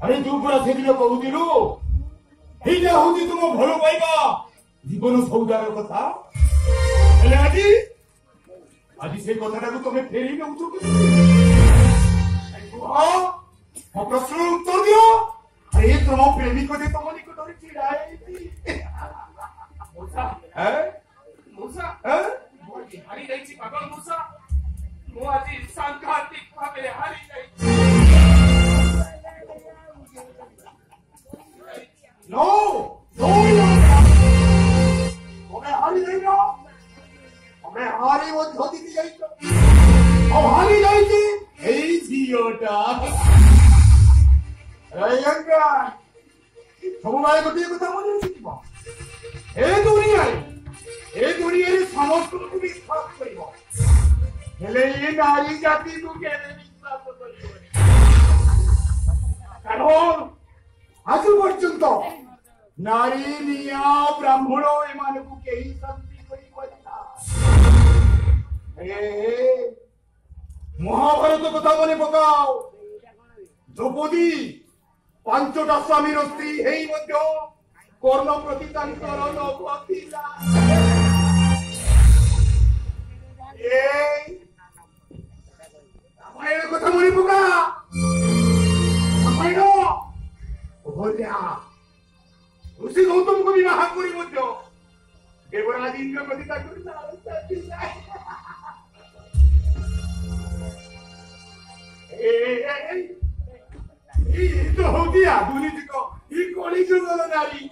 अरे तू पूरा से कहूलु এইটা হচ্ছে তোমার ভালো পাইবা জীবন সৌদার কথা হেলে আজি আজি সেই কথাটাকে তুমি ফেরি নেউছো কি প্রশ্ন উত্তর দিও আরে তোমা প্রেমিক যে তোমার নিকটরে চিড়াইছি মুসা মুসা মই হারি যাইছি পাগল মুসা মো আজি সাংঘাতিক ভাবে হারি যাইছি No! No! हमें हारी नहीं ना हमें हारी वो धोती की जाई तो अब हारी जाई थी यही थी ओटा रयंगा সময় গটিয়ে কথা মনে হচ্ছে বা এই দুনিয়ারে সমস্ত কিছু বিশ্বাস করিব হেলে এই নারী জাতি কো কেনে বিশ্বাস করিব কারণ আজ পর্যন্ত নারী নিয়া ব্রাহ্মণ এমানকু কেহি শান্তি করি পারিনা মহাভারত কথা মনে পকাও দ্রৌপদী পাঁচটা স্বামীর স্ত্রী এই মধ্য কর্ণ প্রতি তাঙ্কর নবতিলা এই রামায়ণের কথা মনে পকা রামায়ণ ऋषि गौतम को विवाह करी मध्य देवराज इंद्र प्रतिता करी तो होती दुर्नीति को कलिजुग नारी